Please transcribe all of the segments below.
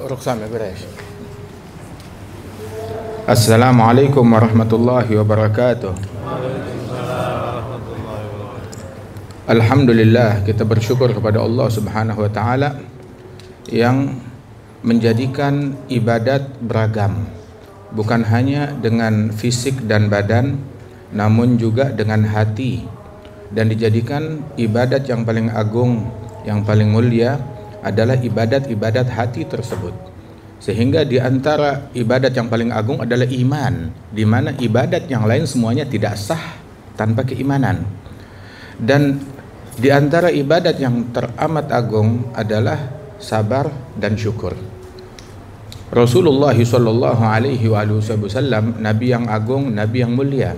رخصة بلاش. السلام عليكم ورحمة الله وبركاته. Alhamdulillah, kita bersyukur kepada Allah Subhanahu wa taala yang menjadikan ibadat beragam, bukan hanya dengan fisik dan badan, namun juga dengan hati, dan dijadikan ibadat yang paling agung, yang paling mulia adalah ibadat-ibadat hati tersebut. Sehingga di antara ibadat yang paling agung adalah iman, di mana ibadat yang lain semuanya tidak sah tanpa keimanan. Dan di antara ibadat yang teramat agung adalah sabar dan syukur. Rasulullah sallallahu alaihi wasallam, nabi yang agung, nabi yang mulia,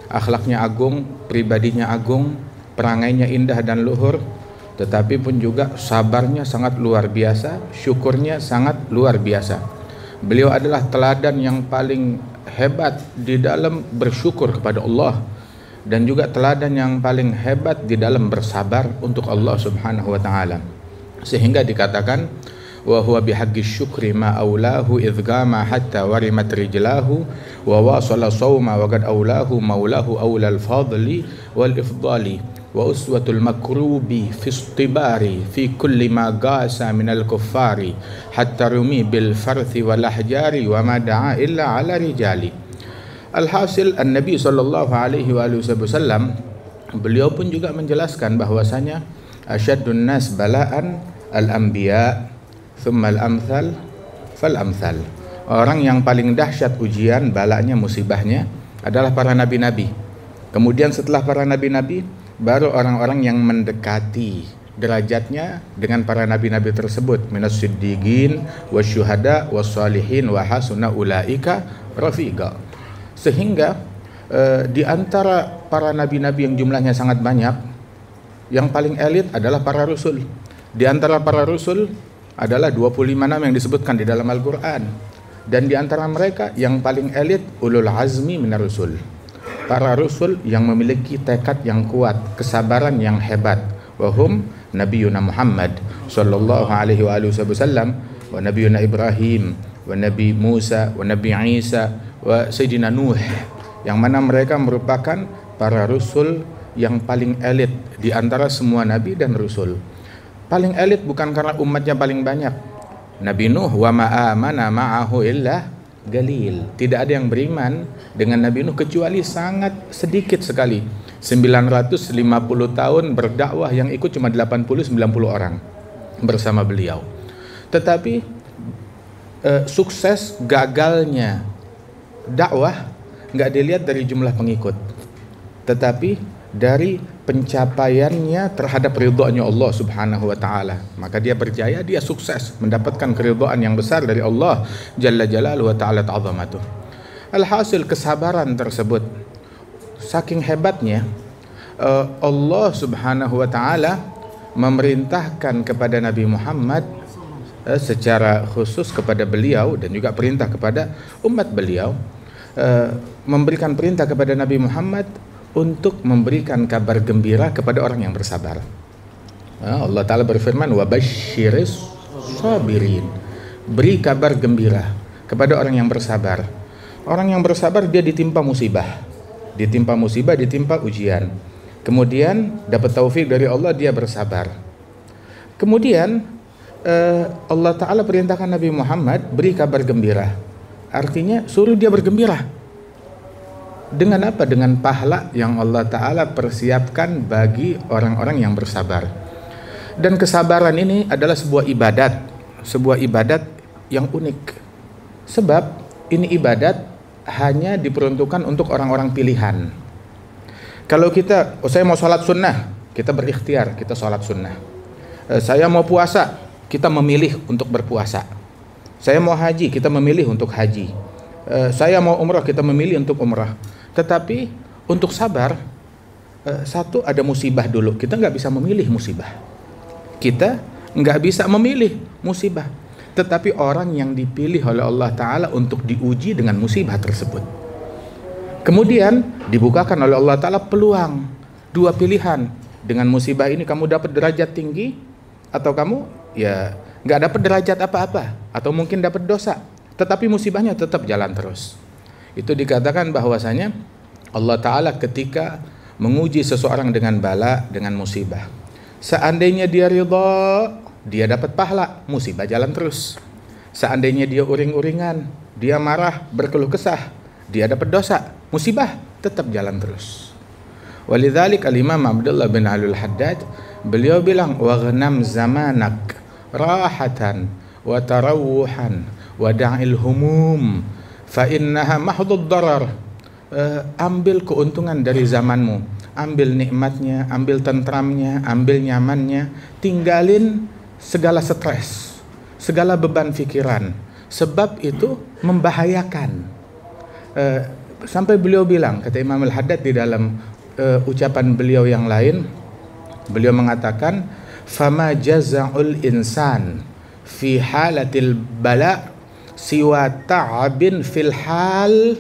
akhlaknya agung, pribadinya agung, perangainya indah dan luhur, tetapi pun juga sabarnya sangat luar biasa, syukurnya sangat luar biasa. Beliau adalah teladan yang paling hebat di dalam bersyukur kepada Allah, dan juga teladan yang paling hebat di dalam bersabar untuk Allah Subhanahu wa taala. Sehingga dikatakan, wa huwa bihaqqi syukri ma aulahu idh qama hatta warimat rijlahu wa wasala sawma wa qad aulahu maulahu aulal fadli wal ifdali wa uswatul makrubi fi istibari fi kulli ma gasa minal kuffari hatta rumi bil farthi wal ahjari wa ma da'a illa ala rijali. Alhasil, An-Nabi sallallahu alaihi wasallam, beliau pun juga menjelaskan bahwasanya asyaddun nas bala'an al-anbiya thumma al-amthal fal-amthal. Orang yang paling dahsyat ujian, balanya, musibahnya adalah para nabi-nabi. Kemudian setelah para nabi-nabi, baru orang-orang yang mendekati derajatnya dengan para nabi-nabi tersebut, minas siddiqin wasyuhada wassalihin wa hasuna ulaika rafiqa. Sehingga di antara para nabi-nabi yang jumlahnya sangat banyak, yang paling elit adalah para rasul. Di antara para rasul adalah 25 nama yang disebutkan di dalam Al-Quran. Dan di antara mereka yang paling elit ulul azmi minar rusul, para rasul yang memiliki tekad yang kuat, kesabaran yang hebat. Wahum nabiyuna Muhammad sallallahu alaihi wasallam wa nabiyuna Ibrahim wa nabi Musa wa nabi Isa wa Sayyidina Nuh, yang mana mereka merupakan para rasul yang paling elit di antara semua nabi dan rasul. Paling elit bukan karena umatnya paling banyak. Nabi Nuh, wa ma'amana ma'ahu illa galil. Tidak ada yang beriman dengan Nabi Nuh kecuali sangat sedikit sekali. 950 tahun berdakwah, yang ikut cuma 80-90 orang bersama beliau. Tetapi sukses gagalnya dakwah nggak dilihat dari jumlah pengikut, tetapi dari pencapaiannya terhadap ridhonya Allah Subhanahu wa taala. Maka dia berjaya, dia sukses mendapatkan keridhaan yang besar dari Allah Jalla Jalaluhu wa ta'ala ta'zamatuh. Alhasil, kesabaran tersebut saking hebatnya, Allah Subhanahu wa taala memerintahkan kepada Nabi Muhammad secara khusus kepada beliau, dan juga perintah kepada umat beliau, memberikan perintah kepada Nabi Muhammad untuk memberikan kabar gembira kepada orang yang bersabar. Allah Ta'ala berfirman, wa basyiris sabirin, beri kabar gembira kepada orang yang bersabar. Orang yang bersabar, dia ditimpa musibah, ditimpa ujian, kemudian dapat taufik dari Allah, dia bersabar. Kemudian Allah Ta'ala perintahkan Nabi Muhammad beri kabar gembira. Artinya suruh dia bergembira. Dengan apa? Dengan pahala yang Allah Ta'ala persiapkan bagi orang-orang yang bersabar. Dan kesabaran ini adalah sebuah ibadat yang unik. Sebab ini ibadat hanya diperuntukkan untuk orang-orang pilihan. Kalau kita, saya mau sholat sunnah, kita berikhtiar, kita sholat sunnah. Saya mau puasa, kita memilih untuk berpuasa. Saya mau haji, kita memilih untuk haji. Saya mau umrah, kita memilih untuk umrah. Tetapi untuk sabar, satu, ada musibah dulu. Kita nggak bisa memilih musibah. Kita nggak bisa memilih musibah. Tetapi orang yang dipilih oleh Allah Ta'ala untuk diuji dengan musibah tersebut. Kemudian dibukakan oleh Allah Ta'ala peluang, dua pilihan. Dengan musibah ini kamu dapat derajat tinggi, atau kamu ya nggak dapat derajat apa-apa, atau mungkin dapat dosa, tetapi musibahnya tetap jalan terus. Itu dikatakan bahwasanya Allah Ta'ala ketika menguji seseorang dengan bala, dengan musibah, seandainya dia ridha, dia dapat pahala, musibah jalan terus. Seandainya dia uring-uringan, dia marah, berkeluh kesah, dia dapat dosa, musibah tetap jalan terus. Walidzalik al-Imam Abdullah bin Alul Haddad, beliau bilang, waghnam zamanak rahatan wa tarawuhan wa da'il humum fa innaha mahdud darar. Ambil keuntungan dari zamanmu, ambil nikmatnya, ambil tentramnya, ambil nyamannya, tinggalin segala stres, segala beban pikiran, sebab itu membahayakan. Sampai beliau bilang, kata Imam Al-Haddad di dalam ucapan beliau yang lain, beliau mengatakan, fama jaza'ul insan fi halatil bala siwa ta'abin fil hal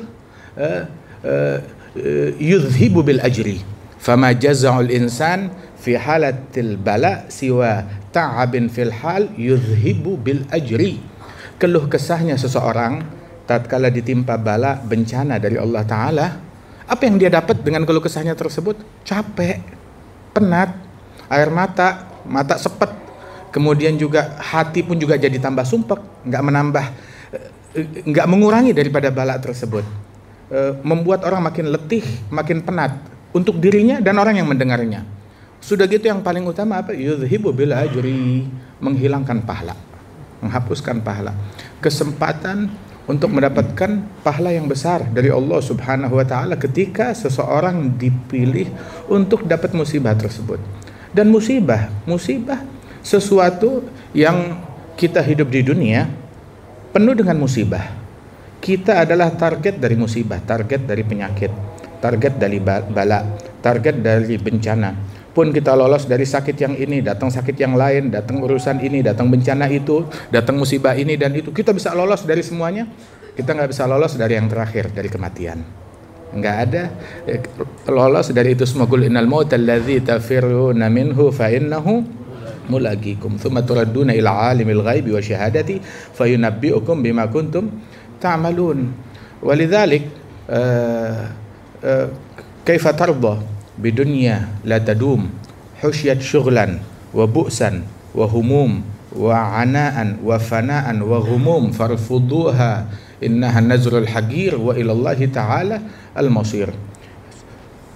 yudhibu bil ajri. Fama jaza'ul insan fi halatil bala siwa ta'abin fil hal yudhibu bil ajri. Keluh kesahnya seseorang tatkala ditimpa bala, bencana dari Allah Ta'ala, apa yang dia dapat dengan keluh kesahnya tersebut? Capek, penat, air mata, mata sepet, kemudian juga hati pun juga jadi tambah sumpek, nggak mengurangi daripada bala tersebut. Membuat orang makin letih, makin penat untuk dirinya dan orang yang mendengarnya. Sudah gitu yang paling utama apa? Yudhibu bil ajri, menghilangkan pahala, menghapuskan pahala. Kesempatan untuk mendapatkan pahala yang besar dari Allah Subhanahu wa Ta'ala ketika seseorang dipilih untuk dapat musibah tersebut. Dan musibah sesuatu yang kita hidup di dunia penuh dengan musibah. Kita adalah target dari musibah, target dari penyakit, target dari bala, target dari bencana. Pun kita lolos dari sakit yang ini, datang sakit yang lain, datang urusan ini, datang bencana itu, datang musibah ini dan itu. Kita bisa lolos dari semuanya. Kita nggak bisa lolos dari yang terakhir, dari kematian. Nggak ada lolos dari itu semua. Qul innal mauta alladzi tafirruna minhu fa innahu mulaqikum tsumma turadduna ila alimil ghaibi wa syahadati fayunabbi'ukum bima kuntum ta'malun. Walidzalik kaifa tarda bidunya la tadum husyat syughlan wa bu'san wa humum wa anaan wa fanaan wa ghumum farfuduha innaha nazrul hagir wa ilallahi ta'ala al-masir.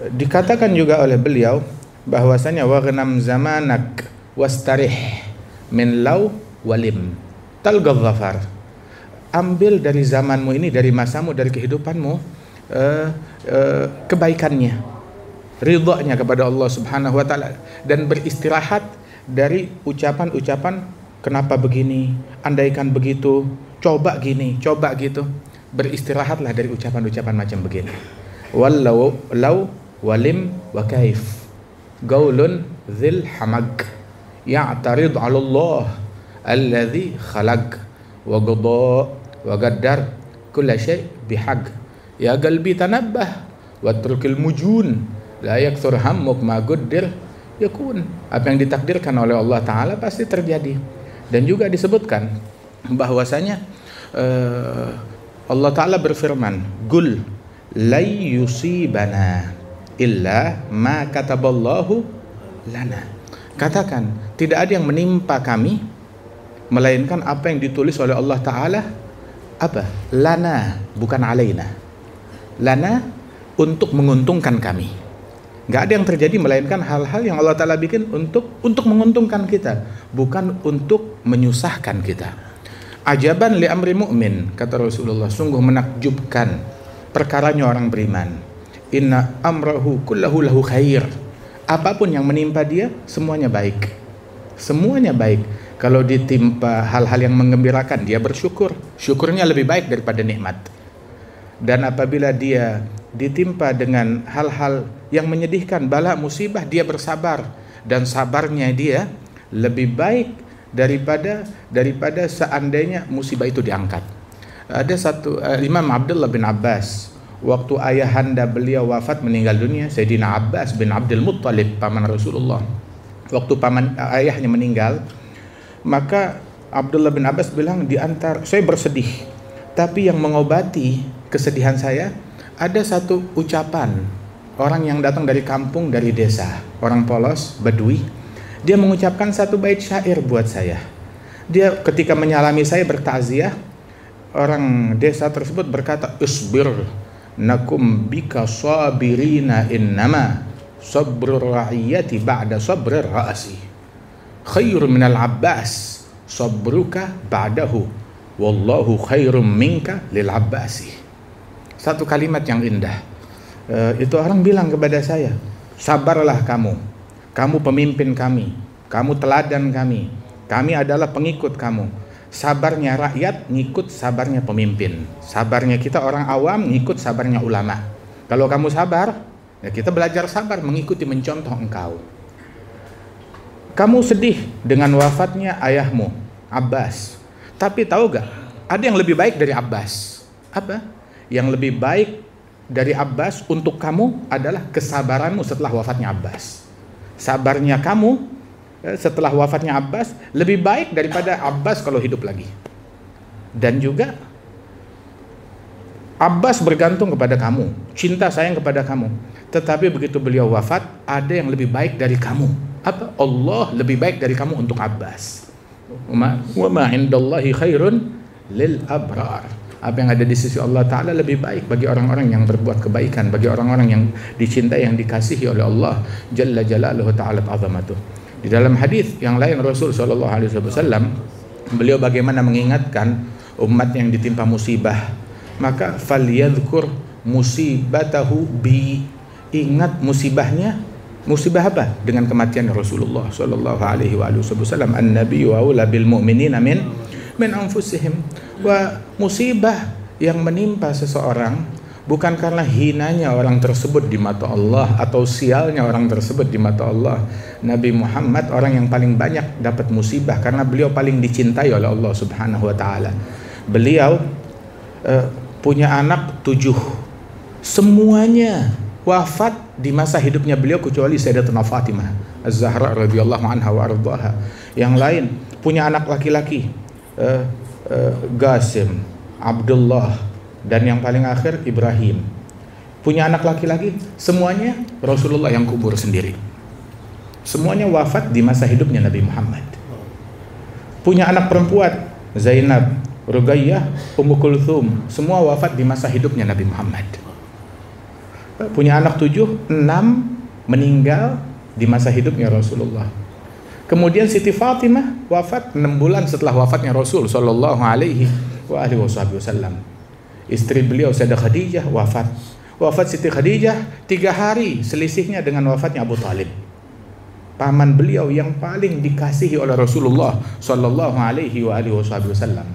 Dikatakan juga oleh beliau bahwasanya waghnam zamanak wastarih min law walim talqa dhafar. Ambil dari zamanmu ini, dari masamu, dari kehidupanmu kebaikannya, ridhanya kepada Allah Subhanahu wa Ta'ala, dan beristirahat dari ucapan-ucapan kenapa begini, andaikan begitu, coba gini, coba gitu. Beristirahatlah dari ucapan-ucapan macam begini. Wallau law walim wa kaif gaulun dzil hamag ya'tarid 'ala Allah alladzi khalaq wa qada wa qaddar kulla syai' bihaq. Ya qalbi tanabbah watrukil mujun la yakthur hammuk ma qaddir yakun. Apa yang ditakdirkan oleh Allah Ta'ala pasti terjadi. Dan juga disebutkan bahwasanya Allah Ta'ala berfirman, Qul lai yusibana illa ma kataballahu lana. Katakan, tidak ada yang menimpa kami melainkan apa yang ditulis oleh Allah Ta'ala. Apa? Lana, bukan alaina. Lana, untuk menguntungkan kami. Gak ada yang terjadi melainkan hal-hal yang Allah Ta'ala bikin untuk menguntungkan kita, bukan untuk menyusahkan kita. Ajaban li amri mu'min, kata Rasulullah, sungguh menakjubkan perkaranya orang beriman. Inna amrahu kullahu lahu khair. Apapun yang menimpa dia, semuanya baik. Semuanya baik. Kalau ditimpa hal-hal yang menggembirakan, dia bersyukur. Syukurnya lebih baik daripada nikmat. Dan apabila dia ditimpa dengan hal-hal yang menyedihkan, bala, musibah, dia bersabar. Dan sabarnya dia lebih baik daripada seandainya musibah itu diangkat. Ada satu Imam Abdullah bin Abbas, waktu ayahanda beliau wafat, meninggal dunia, Sayyidina Abbas bin Abdul Muttalib, paman Rasulullah. Waktu ayahnya meninggal, maka Abdullah bin Abbas bilang saya bersedih, tapi yang mengobati kesedihan saya ada satu ucapan orang yang datang dari kampung, dari desa, orang polos, Badui. Dia mengucapkan satu bait syair buat saya. Dia ketika menyalami saya bertakziah, orang desa tersebut berkata, "Isbir nakum bika sabirina innama sabrur ra'iyati ba'da sabrir ra'asi khairu minal Abbas sabruka ba'dahu wallahu khairum minka lil Abbasi." Satu kalimat yang indah. Itu orang bilang kepada saya, sabarlah kamu pemimpin kami, kamu teladan kami adalah pengikut kamu. Sabarnya rakyat ngikut sabarnya pemimpin, sabarnya kita orang awam ngikut sabarnya ulama. Kalau kamu sabar, ya kita belajar sabar mengikuti mencontoh engkau. Kamu sedih dengan wafatnya ayahmu Abbas, tapi tahu gak, ada yang lebih baik dari Abbas. Apa? Yang lebih baik dari Abbas untuk kamu adalah kesabaranmu setelah wafatnya Abbas. Sabarnya kamu setelah wafatnya Abbas lebih baik daripada Abbas kalau hidup lagi. Dan juga Abbas bergantung kepada kamu, cinta sayang kepada kamu. Tetapi begitu beliau wafat, ada yang lebih baik dari kamu. Apa? Allah lebih baik dari kamu untuk Abbas. Wa ma indallahi khairun lil abrar. Apa yang ada di sisi Allah Ta'ala lebih baik bagi orang-orang yang berbuat kebaikan, bagi orang-orang yang dicintai, yang dikasihi oleh Allah Jalla Jalaluhu Ta'ala Azamatuh. Di dalam hadis yang lain Rasul SAW beliau bagaimana mengingatkan umat yang ditimpa musibah, maka falyadhkur musibatahu bi, ingat musibahnya. Musibah apa? Dengan kematian Rasulullah SAW. An-nabiyyu aula bil mu'minina min anfusihim. Wa musibah yang menimpa seseorang bukan karena hinanya orang tersebut di mata Allah atau sialnya orang tersebut di mata Allah. Nabi Muhammad orang yang paling banyak dapat musibah karena beliau paling dicintai oleh Allah Subhanahu wa taala. Beliau punya anak 7. Semuanya wafat di masa hidupnya beliau kecuali Sayyidatuna Fatimah Az-Zahra radhiyallahu anha wa ardhaha. Yang lain punya anak laki-laki, Qasim, Abdullah, dan yang paling akhir Ibrahim. Punya anak laki-laki, semuanya Rasulullah yang kubur sendiri. Semuanya wafat di masa hidupnya Nabi Muhammad. Punya anak perempuan, Zainab, Ruqayyah, Ummu Kulthum, semua wafat di masa hidupnya Nabi Muhammad. Punya anak 7, 6 meninggal di masa hidupnya Rasulullah. Kemudian Siti Fatimah wafat 6 bulan setelah wafatnya Rasul sallallahu alaihi wasallam. Istri beliau Sayyidah Khadijah wafat. Wafat Siti Khadijah 3 hari selisihnya dengan wafatnya Abu Talib, paman beliau yang paling dikasihi oleh Rasulullah sallallahu alaihi wasallam.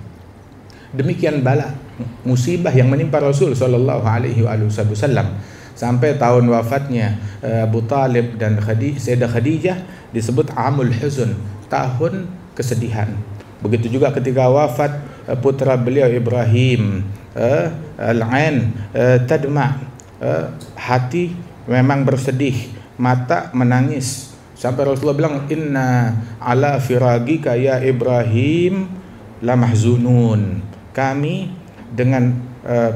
Demikian bala musibah yang menimpa Rasul sallallahu alaihi wasallam sampai tahun wafatnya Abu Talib dan Sayyidah Khadijah disebut Amul Huzn, tahun kesedihan. Begitu juga ketika wafat putra beliau Ibrahim, al-ain tadma, hati memang bersedih, mata menangis, sampai Rasulullah bilang inna ala firagika ya Ibrahim la mahzunun, kami dengan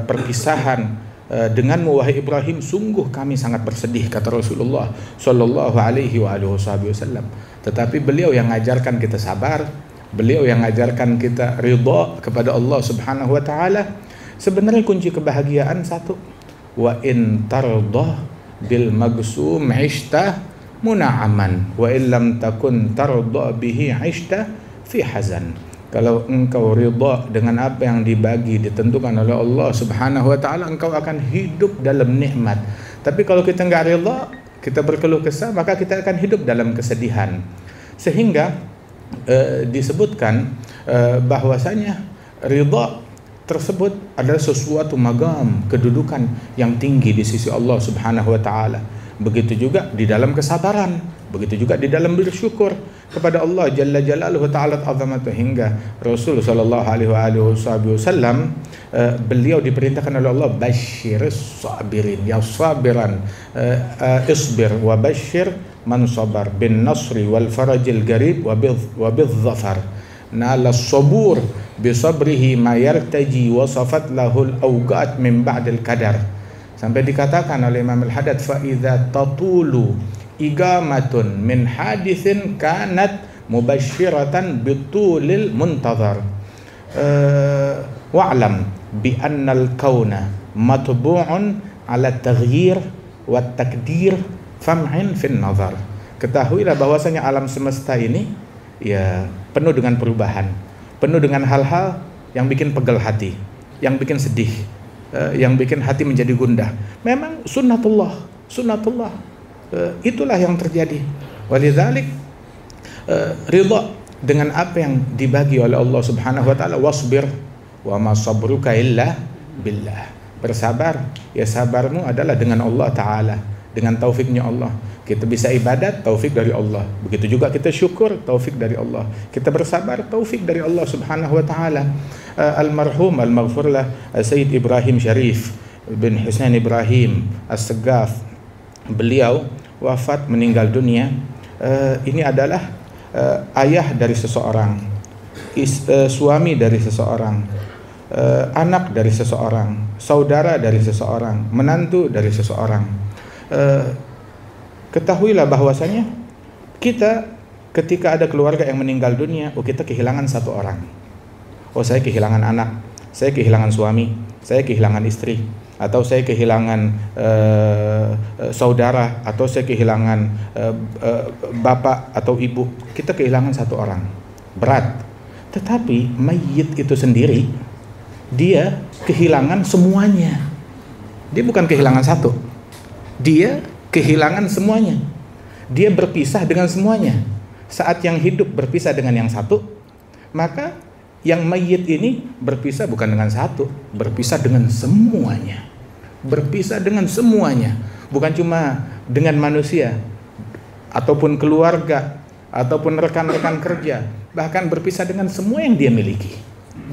perpisahan denganmu wahai Ibrahim sungguh kami sangat bersedih, kata Rasulullah sallallahu alaihi wasallam. Tetapi beliau yang mengajarkan kita sabar, beliau yang mengajarkan kita ridha kepada Allah Subhanahu wa taala. Sebenarnya kunci kebahagiaan satu, wa in tardah bil magsum ishta muna'aman wa illam takun tardah bihi ishta fi hazan. Kalau engkau ridha dengan apa yang dibagi ditentukan oleh Allah Subhanahu wa taala, engkau akan hidup dalam nikmat. Tapi kalau kita enggak ridha, kita berkeluh kesah, maka kita akan hidup dalam kesedihan. Sehingga disebutkan bahwasanya ridha tersebut adalah sesuatu magam, kedudukan yang tinggi di sisi Allah Subhanahu wa taala. Begitu juga di dalam kesabaran, begitu juga di dalam bersyukur kepada Allah Jalla Jalaluhu Ta'ala Azamatuh. Hingga Rasul sallallahu alaihi wasallam beliau diperintahkan oleh Allah basyiris sabirin, ya sabiran isbir wa basyir man sabar bin nasri wal farajil garib wa bil zafar. nala sabur bi sabrihi ma yartaji wasafat lahul awqat min ba'dil qadar. Sampai dikatakan oleh Imam Al-Haddad, fa idza tatulu igamatun min hadithin kanat mubashiratan bitulil muntazar. Wa'lam bi annal kauna matbu'un ala taghyir wa takdir fam'in fin nazar. Ketahuilah bahwasanya alam semesta ini ya penuh dengan perubahan, penuh dengan hal-hal yang bikin pegel hati, yang bikin sedih, yang bikin hati menjadi gundah. Memang sunnatullah, itulah yang terjadi. Walidzalik ridha dengan apa yang dibagi oleh Allah Subhanahu wa taala. Wasbir wa ma sabruka illa billah. Bersabar, ya sabarmu adalah dengan Allah taala, dengan taufiknya Allah. Kita bisa ibadat, taufik dari Allah. Begitu juga kita syukur, taufik dari Allah. Kita bersabar, taufik dari Allah Subhanahu wa taala. Almarhum al-maghfurlah Sayyid Ibrahim Syarif bin Husain Ibrahim As-Segaf, beliau wafat, meninggal dunia. Ini adalah ayah dari seseorang, suami dari seseorang, anak dari seseorang, saudara dari seseorang, menantu dari seseorang. Ketahuilah bahwasanya kita ketika ada keluarga yang meninggal dunia, kita kehilangan satu orang. Saya kehilangan anak, saya kehilangan suami, saya kehilangan istri, atau saya kehilangan saudara, atau saya kehilangan bapak atau ibu. Kita kehilangan satu orang, berat. Tetapi mayit itu sendiri, dia kehilangan semuanya. Dia bukan kehilangan satu, dia kehilangan semuanya. Dia berpisah dengan semuanya. Saat yang hidup berpisah dengan yang satu, maka yang mayit ini berpisah bukan dengan satu, berpisah dengan semuanya. Berpisah dengan semuanya. Bukan cuma dengan manusia, ataupun keluarga, ataupun rekan-rekan kerja. Bahkan berpisah dengan semua yang dia miliki.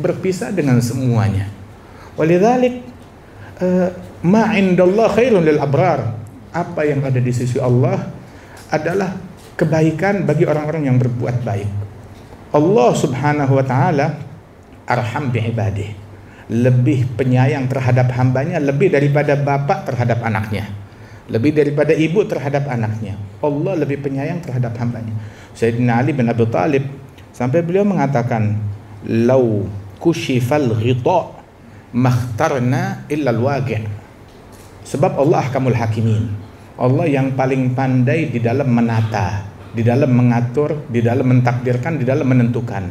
Berpisah dengan semuanya. Walidzalik ma indallah khairun lil abrar. Apa yang ada di sisi Allah adalah kebaikan bagi orang-orang yang berbuat baik. Allah Subhanahu wa taala arham bi ibadih, lebih penyayang terhadap hambanya, lebih daripada bapak terhadap anaknya, lebih daripada ibu terhadap anaknya. Allah lebih penyayang terhadap hambanya. Sayyidina Ali bin Abi Thalib sampai beliau mengatakan, lau kushifal ghita makhtarna illa alwaqi'. Sebab Allah ahkamul hakimin, Allah yang paling pandai di dalam menata, di dalam mengatur, di dalam mentakdirkan, di dalam menentukan.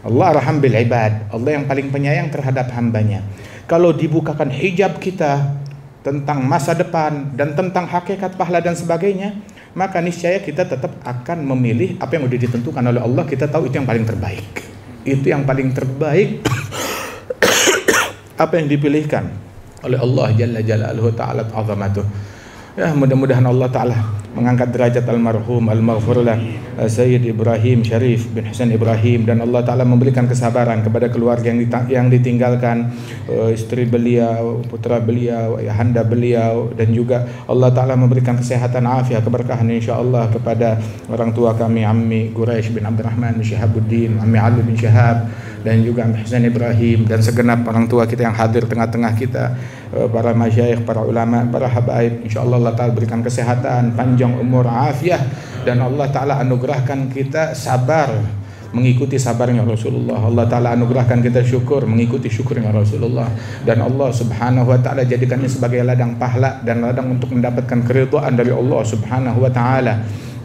Allah arham bil ibad, Allah yang paling penyayang terhadap hambanya. Kalau dibukakan hijab kita tentang masa depan dan tentang hakikat pahala dan sebagainya, maka niscaya kita tetap akan memilih apa yang sudah ditentukan oleh Allah. Kita tahu itu yang paling terbaik. Itu yang paling terbaik apa yang dipilihkan oleh Allah Jalla Jalaluhu Ta'ala Azamatuh. Ya, mudah-mudahan Allah Ta'ala mengangkat derajat almarhum al-maghfurlah Sayyid Ibrahim Syarif bin Husain Ibrahim, dan Allah Ta'ala memberikan kesabaran kepada keluarga yang ditinggalkan, istri beliau, putra beliau, ayahanda beliau, dan juga Allah Ta'ala memberikan kesehatan, afiat, keberkahan insyaAllah kepada orang tua kami, Ammi Quraisy bin Abdurrahman Syihabuddin, Ammi Ali bin Syihab, dan juga Ammi Husain Ibrahim, dan segenap orang tua kita yang hadir tengah-tengah kita, para masyayikh, para ulama, para habaib. InsyaAllah Allah Ta'ala berikan kesehatan, panjang umur, afiah, dan Allah Ta'ala anugerahkan kita sabar mengikuti sabarnya Rasulullah. Allah Ta'ala anugerahkan kita syukur mengikuti syukurnya Rasulullah, dan Allah Subhanahu wa Ta'ala jadikannya sebagai ladang pahala dan ladang untuk mendapatkan keridhaan dari Allah Subhanahu wa Ta'ala.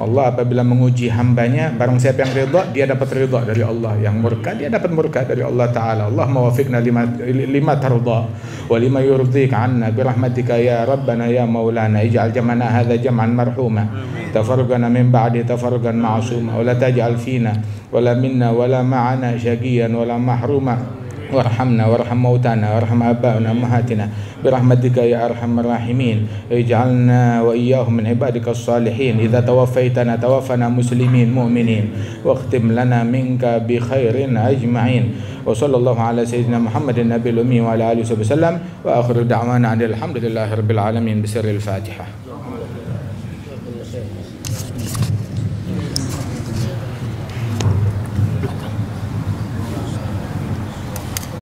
Allah apabila menguji hambanya, barang siapa yang ridha, dia dapat ridha dari Allah. Yang murka, dia dapat murka dari Allah Ta'ala. Allah mawafiqna lima tarda wa lima yurdika anna birahmatika ya Rabbana ya Maulana. Ij'al jam'ana hadha jam'an marhuma, tafarrugana min ba'di tafarrugan ma'asuma, wa la taj'al fina wala minna wala ma'ana syaqiyan wala mahruma. Warhamna warham mautana warham abauna ummahatina birahmatika ya arhamar rahimin. Ij'alna wa iyyahum min ibadika as-salihin. Idza tawaffaitana tawaffana muslimin mu'minin waqtim lana minka bi khairin ajma'in. Wa sallallahu ala sayyidina Muhammadin nabiyil ummi wa ala alihi wasallam wa akhiru da'wana alhamdulillahi rabbil alamin. Bisirril Fatihah.